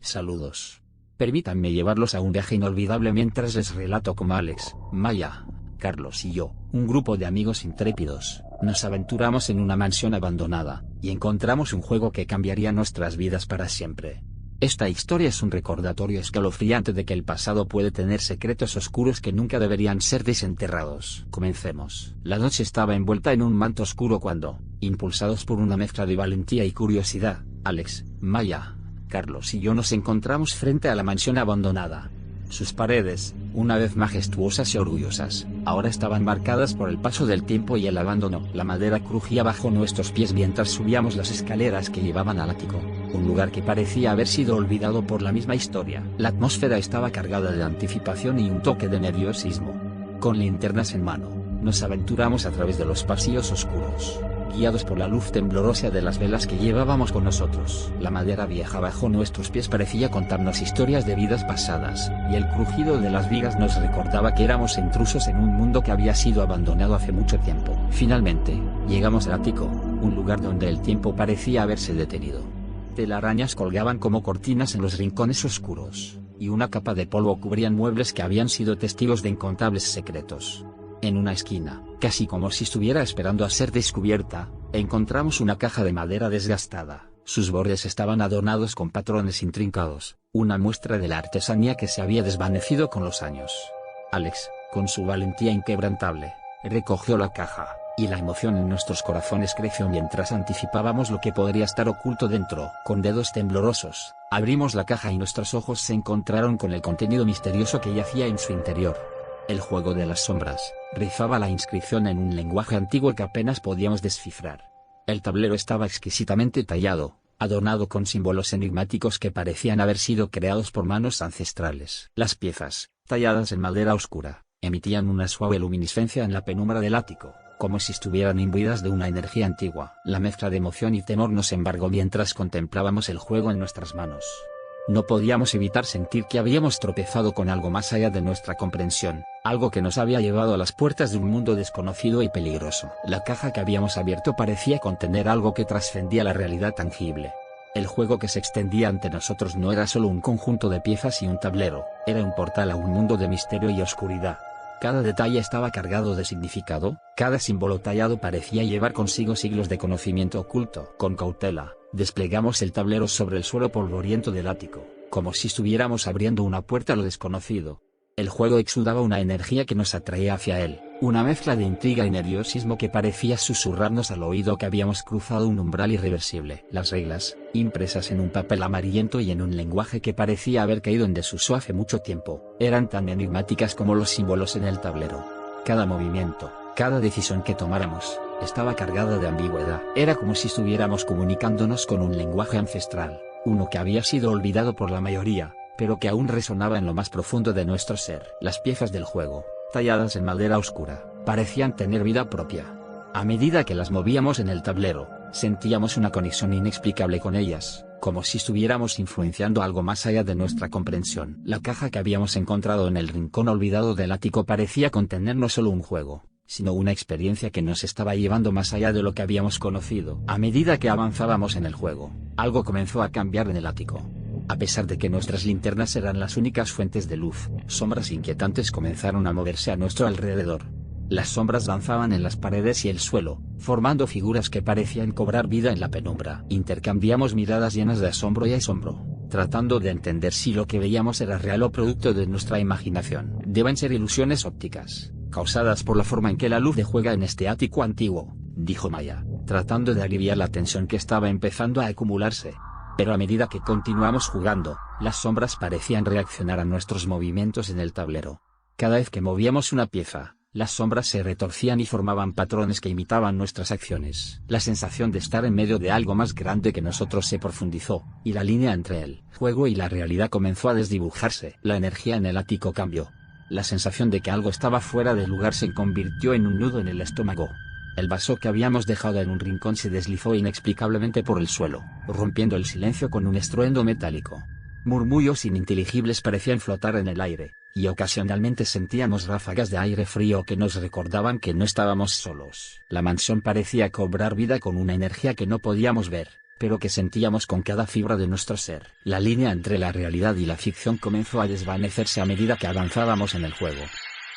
Saludos. Permítanme llevarlos a un viaje inolvidable mientras les relato cómo Alex, Maya, Carlos y yo, un grupo de amigos intrépidos, nos aventuramos en una mansión abandonada, y encontramos un juego que cambiaría nuestras vidas para siempre. Esta historia es un recordatorio escalofriante de que el pasado puede tener secretos oscuros que nunca deberían ser desenterrados. Comencemos. La noche estaba envuelta en un manto oscuro cuando, impulsados por una mezcla de valentía y curiosidad, Alex, Maya, Carlos y yo nos encontramos frente a la mansión abandonada. Sus paredes, una vez majestuosas y orgullosas, ahora estaban marcadas por el paso del tiempo y el abandono. La madera crujía bajo nuestros pies mientras subíamos las escaleras que llevaban al ático, un lugar que parecía haber sido olvidado por la misma historia. La atmósfera estaba cargada de anticipación y un toque de nerviosismo. Con linternas en mano, nos aventuramos a través de los pasillos oscuros, guiados por la luz temblorosa de las velas que llevábamos con nosotros. La madera vieja bajo nuestros pies parecía contarnos historias de vidas pasadas, y el crujido de las vigas nos recordaba que éramos intrusos en un mundo que había sido abandonado hace mucho tiempo. Finalmente, llegamos al ático, un lugar donde el tiempo parecía haberse detenido. Telarañas colgaban como cortinas en los rincones oscuros, y una capa de polvo cubría muebles que habían sido testigos de incontables secretos. En una esquina, casi como si estuviera esperando a ser descubierta, encontramos una caja de madera desgastada. Sus bordes estaban adornados con patrones intrincados, una muestra de la artesanía que se había desvanecido con los años. Alex, con su valentía inquebrantable, recogió la caja, y la emoción en nuestros corazones creció mientras anticipábamos lo que podría estar oculto dentro. Con dedos temblorosos, abrimos la caja y nuestros ojos se encontraron con el contenido misterioso que yacía en su interior. El juego de las sombras, rizaba la inscripción en un lenguaje antiguo que apenas podíamos descifrar. El tablero estaba exquisitamente tallado, adornado con símbolos enigmáticos que parecían haber sido creados por manos ancestrales. Las piezas, talladas en madera oscura, emitían una suave luminiscencia en la penumbra del ático, como si estuvieran imbuidas de una energía antigua. La mezcla de emoción y temor nos embargó mientras contemplábamos el juego en nuestras manos. No podíamos evitar sentir que habíamos tropezado con algo más allá de nuestra comprensión, algo que nos había llevado a las puertas de un mundo desconocido y peligroso. La caja que habíamos abierto parecía contener algo que trascendía la realidad tangible. El juego que se extendía ante nosotros no era solo un conjunto de piezas y un tablero, era un portal a un mundo de misterio y oscuridad. Cada detalle estaba cargado de significado, cada símbolo tallado parecía llevar consigo siglos de conocimiento oculto. Con cautela, desplegamos el tablero sobre el suelo polvoriento del ático, como si estuviéramos abriendo una puerta a lo desconocido. El juego exudaba una energía que nos atraía hacia él, una mezcla de intriga y nerviosismo que parecía susurrarnos al oído que habíamos cruzado un umbral irreversible. Las reglas, impresas en un papel amarillento y en un lenguaje que parecía haber caído en desuso hace mucho tiempo, eran tan enigmáticas como los símbolos en el tablero. Cada movimiento, cada decisión que tomáramos, estaba cargada de ambigüedad. Era como si estuviéramos comunicándonos con un lenguaje ancestral, uno que había sido olvidado por la mayoría, pero que aún resonaba en lo más profundo de nuestro ser. Las piezas del juego, talladas en madera oscura, parecían tener vida propia. A medida que las movíamos en el tablero, sentíamos una conexión inexplicable con ellas, como si estuviéramos influenciando algo más allá de nuestra comprensión. La caja que habíamos encontrado en el rincón olvidado del ático parecía contener no solo un juego, sino una experiencia que nos estaba llevando más allá de lo que habíamos conocido. A medida que avanzábamos en el juego, algo comenzó a cambiar en el ático. A pesar de que nuestras linternas eran las únicas fuentes de luz, sombras inquietantes comenzaron a moverse a nuestro alrededor. Las sombras danzaban en las paredes y el suelo, formando figuras que parecían cobrar vida en la penumbra. Intercambiamos miradas llenas de asombro y asombro, tratando de entender si lo que veíamos era real o producto de nuestra imaginación. Deben ser ilusiones ópticas, causadas por la forma en que la luz juega en este ático antiguo, dijo Maya, tratando de aliviar la tensión que estaba empezando a acumularse. Pero a medida que continuamos jugando, las sombras parecían reaccionar a nuestros movimientos en el tablero. Cada vez que movíamos una pieza, las sombras se retorcían y formaban patrones que imitaban nuestras acciones. La sensación de estar en medio de algo más grande que nosotros se profundizó, y la línea entre el juego y la realidad comenzó a desdibujarse. La energía en el ático cambió. La sensación de que algo estaba fuera de lugar se convirtió en un nudo en el estómago. El vaso que habíamos dejado en un rincón se deslizó inexplicablemente por el suelo, rompiendo el silencio con un estruendo metálico. Murmullos ininteligibles parecían flotar en el aire, y ocasionalmente sentíamos ráfagas de aire frío que nos recordaban que no estábamos solos. La mansión parecía cobrar vida con una energía que no podíamos ver, pero que sentíamos con cada fibra de nuestro ser. La línea entre la realidad y la ficción comenzó a desvanecerse a medida que avanzábamos en el juego.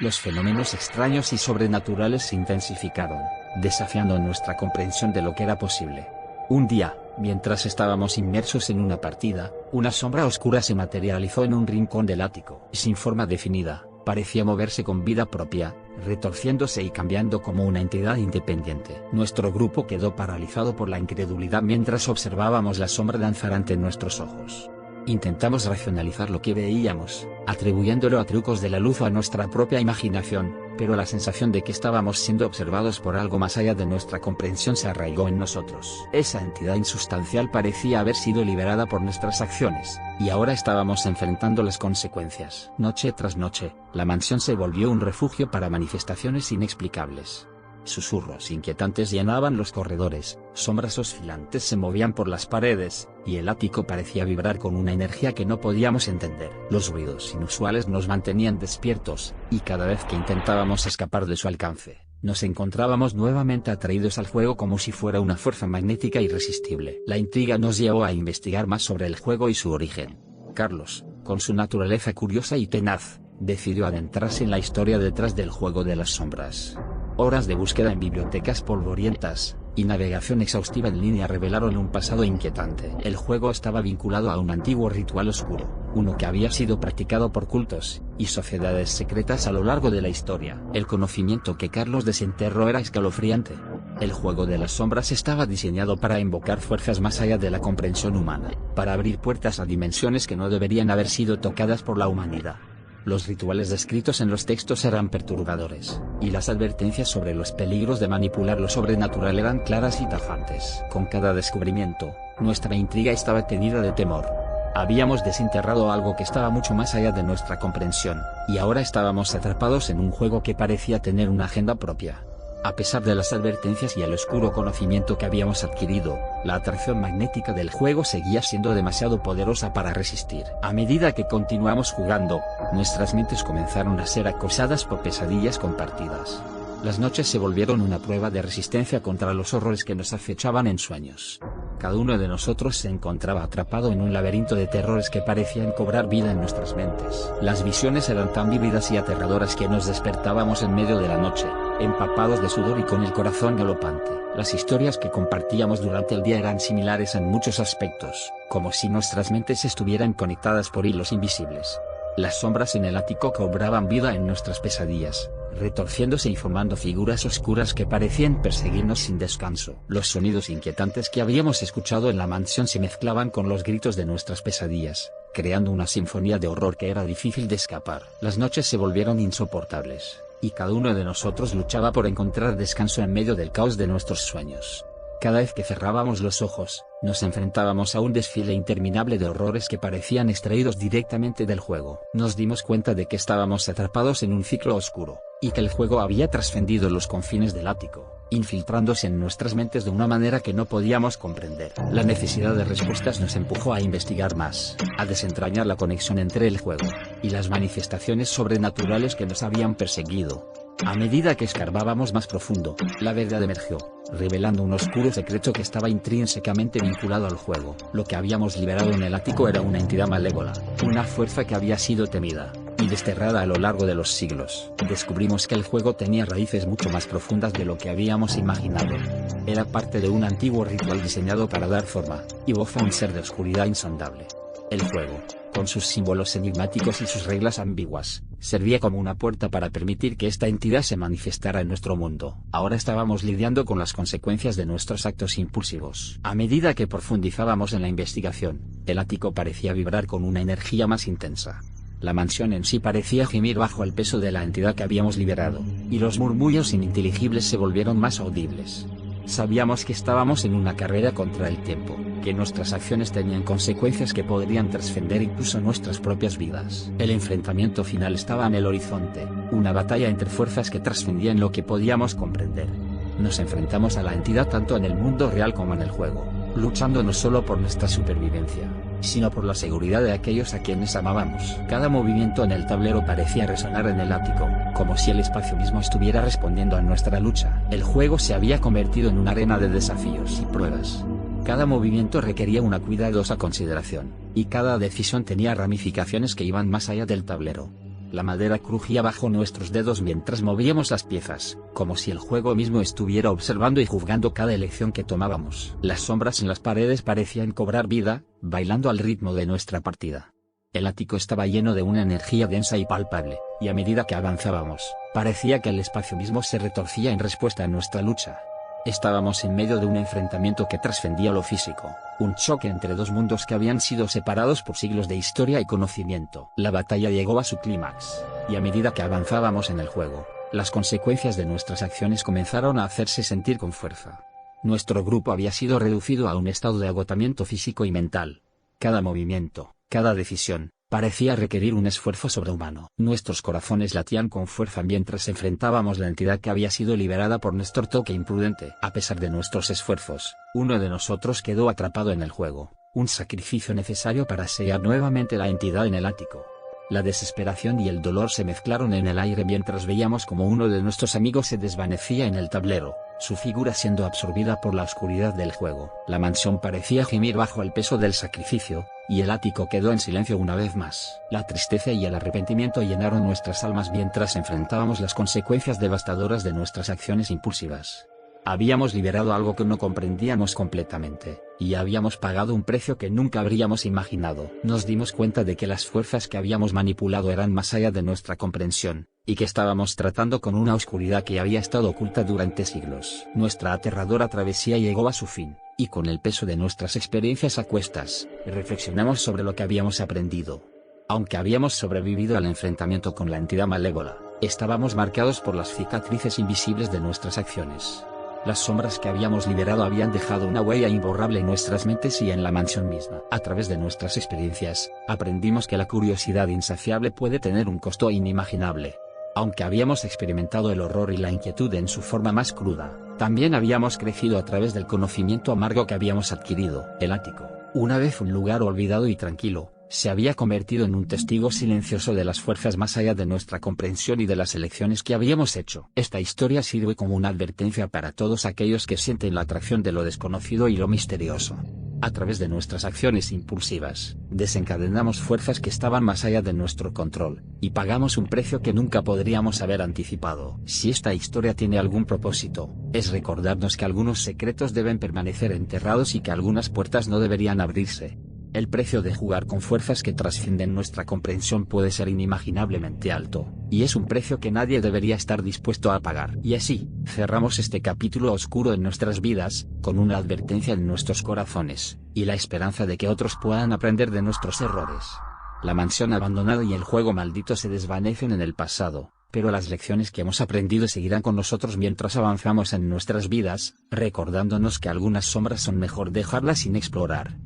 Los fenómenos extraños y sobrenaturales se intensificaron, desafiando nuestra comprensión de lo que era posible. Un día, mientras estábamos inmersos en una partida, una sombra oscura se materializó en un rincón del ático. Sin forma definida, parecía moverse con vida propia, retorciéndose y cambiando como una entidad independiente. Nuestro grupo quedó paralizado por la incredulidad mientras observábamos la sombra danzar ante nuestros ojos. Intentamos racionalizar lo que veíamos, atribuyéndolo a trucos de la luz o a nuestra propia imaginación, pero la sensación de que estábamos siendo observados por algo más allá de nuestra comprensión se arraigó en nosotros. Esa entidad insustancial parecía haber sido liberada por nuestras acciones, y ahora estábamos enfrentando las consecuencias. Noche tras noche, la mansión se volvió un refugio para manifestaciones inexplicables. Susurros inquietantes llenaban los corredores, sombras oscilantes se movían por las paredes, y el ático parecía vibrar con una energía que no podíamos entender. Los ruidos inusuales nos mantenían despiertos, y cada vez que intentábamos escapar de su alcance, nos encontrábamos nuevamente atraídos al juego como si fuera una fuerza magnética irresistible. La intriga nos llevó a investigar más sobre el juego y su origen. Carlos, con su naturaleza curiosa y tenaz, decidió adentrarse en la historia detrás del juego de las sombras. Horas de búsqueda en bibliotecas polvorientas y navegación exhaustiva en línea revelaron un pasado inquietante. El juego estaba vinculado a un antiguo ritual oscuro, uno que había sido practicado por cultos y sociedades secretas a lo largo de la historia. El conocimiento que Carlos desenterró era escalofriante. El juego de las sombras estaba diseñado para invocar fuerzas más allá de la comprensión humana, para abrir puertas a dimensiones que no deberían haber sido tocadas por la humanidad. Los rituales descritos en los textos eran perturbadores, y las advertencias sobre los peligros de manipular lo sobrenatural eran claras y tajantes. Con cada descubrimiento, nuestra intriga estaba teñida de temor. Habíamos desenterrado algo que estaba mucho más allá de nuestra comprensión, y ahora estábamos atrapados en un juego que parecía tener una agenda propia. A pesar de las advertencias y el oscuro conocimiento que habíamos adquirido, la atracción magnética del juego seguía siendo demasiado poderosa para resistir. A medida que continuamos jugando, nuestras mentes comenzaron a ser acosadas por pesadillas compartidas. Las noches se volvieron una prueba de resistencia contra los horrores que nos acechaban en sueños. Cada uno de nosotros se encontraba atrapado en un laberinto de terrores que parecían cobrar vida en nuestras mentes. Las visiones eran tan vívidas y aterradoras que nos despertábamos en medio de la noche, empapados de sudor y con el corazón galopante. Las historias que compartíamos durante el día eran similares en muchos aspectos, como si nuestras mentes estuvieran conectadas por hilos invisibles. Las sombras en el ático cobraban vida en nuestras pesadillas, retorciéndose y formando figuras oscuras que parecían perseguirnos sin descanso. Los sonidos inquietantes que habíamos escuchado en la mansión se mezclaban con los gritos de nuestras pesadillas, creando una sinfonía de horror que era difícil de escapar. Las noches se volvieron insoportables, y cada uno de nosotros luchaba por encontrar descanso en medio del caos de nuestros sueños. Cada vez que cerrábamos los ojos, nos enfrentábamos a un desfile interminable de horrores que parecían extraídos directamente del juego. Nos dimos cuenta de que estábamos atrapados en un ciclo oscuro, y que el juego había trascendido los confines del ático, infiltrándose en nuestras mentes de una manera que no podíamos comprender. La necesidad de respuestas nos empujó a investigar más, a desentrañar la conexión entre el juego y las manifestaciones sobrenaturales que nos habían perseguido. A medida que escarbábamos más profundo, la verdad emergió, revelando un oscuro secreto que estaba intrínsecamente vinculado al juego. Lo que habíamos liberado en el ático era una entidad malévola, una fuerza que había sido temida y desterrada a lo largo de los siglos. Descubrimos que el juego tenía raíces mucho más profundas de lo que habíamos imaginado. Era parte de un antiguo ritual diseñado para dar forma y voz a un ser de oscuridad insondable. El juego, con sus símbolos enigmáticos y sus reglas ambiguas, servía como una puerta para permitir que esta entidad se manifestara en nuestro mundo. Ahora estábamos lidiando con las consecuencias de nuestros actos impulsivos. A medida que profundizábamos en la investigación, el ático parecía vibrar con una energía más intensa. La mansión en sí parecía gemir bajo el peso de la entidad que habíamos liberado, y los murmullos ininteligibles se volvieron más audibles. Sabíamos que estábamos en una carrera contra el tiempo, que nuestras acciones tenían consecuencias que podrían trascender incluso nuestras propias vidas. El enfrentamiento final estaba en el horizonte, una batalla entre fuerzas que trascendían lo que podíamos comprender. Nos enfrentamos a la entidad tanto en el mundo real como en el juego, luchando no solo por nuestra supervivencia, sino por la seguridad de aquellos a quienes amábamos. Cada movimiento en el tablero parecía resonar en el ático, como si el espacio mismo estuviera respondiendo a nuestra lucha. El juego se había convertido en una arena de desafíos y pruebas. Cada movimiento requería una cuidadosa consideración, y cada decisión tenía ramificaciones que iban más allá del tablero. La madera crujía bajo nuestros dedos mientras movíamos las piezas, como si el juego mismo estuviera observando y juzgando cada elección que tomábamos. Las sombras en las paredes parecían cobrar vida, bailando al ritmo de nuestra partida. El ático estaba lleno de una energía densa y palpable, y a medida que avanzábamos, parecía que el espacio mismo se retorcía en respuesta a nuestra lucha. Estábamos en medio de un enfrentamiento que trascendía lo físico, un choque entre dos mundos que habían sido separados por siglos de historia y conocimiento. La batalla llegó a su clímax, y a medida que avanzábamos en el juego, las consecuencias de nuestras acciones comenzaron a hacerse sentir con fuerza. Nuestro grupo había sido reducido a un estado de agotamiento físico y mental. Cada movimiento, cada decisión, parecía requerir un esfuerzo sobrehumano. Nuestros corazones latían con fuerza mientras enfrentábamos la entidad que había sido liberada por nuestro toque imprudente. A pesar de nuestros esfuerzos, uno de nosotros quedó atrapado en el juego, un sacrificio necesario para sellar nuevamente la entidad en el ático. La desesperación y el dolor se mezclaron en el aire mientras veíamos como uno de nuestros amigos se desvanecía en el tablero, su figura siendo absorbida por la oscuridad del juego. La mansión parecía gemir bajo el peso del sacrificio, y el ático quedó en silencio una vez más. La tristeza y el arrepentimiento llenaron nuestras almas mientras enfrentábamos las consecuencias devastadoras de nuestras acciones impulsivas. Habíamos liberado algo que no comprendíamos completamente, y habíamos pagado un precio que nunca habríamos imaginado. Nos dimos cuenta de que las fuerzas que habíamos manipulado eran más allá de nuestra comprensión, y que estábamos tratando con una oscuridad que había estado oculta durante siglos. Nuestra aterradora travesía llegó a su fin, y con el peso de nuestras experiencias a cuestas, reflexionamos sobre lo que habíamos aprendido. Aunque habíamos sobrevivido al enfrentamiento con la entidad malévola, estábamos marcados por las cicatrices invisibles de nuestras acciones. Las sombras que habíamos liberado habían dejado una huella imborrable en nuestras mentes y en la mansión misma. A través de nuestras experiencias, aprendimos que la curiosidad insaciable puede tener un costo inimaginable. Aunque habíamos experimentado el horror y la inquietud en su forma más cruda, también habíamos crecido a través del conocimiento amargo que habíamos adquirido. El ático, una vez un lugar olvidado y tranquilo, se había convertido en un testigo silencioso de las fuerzas más allá de nuestra comprensión y de las elecciones que habíamos hecho. Esta historia sirve como una advertencia para todos aquellos que sienten la atracción de lo desconocido y lo misterioso. A través de nuestras acciones impulsivas, desencadenamos fuerzas que estaban más allá de nuestro control, y pagamos un precio que nunca podríamos haber anticipado. Si esta historia tiene algún propósito, es recordarnos que algunos secretos deben permanecer enterrados y que algunas puertas no deberían abrirse. El precio de jugar con fuerzas que trascienden nuestra comprensión puede ser inimaginablemente alto, y es un precio que nadie debería estar dispuesto a pagar. Y así, cerramos este capítulo oscuro en nuestras vidas, con una advertencia en nuestros corazones, y la esperanza de que otros puedan aprender de nuestros errores. La mansión abandonada y el juego maldito se desvanecen en el pasado, pero las lecciones que hemos aprendido seguirán con nosotros mientras avanzamos en nuestras vidas, recordándonos que algunas sombras son mejor dejarlas sin explorar.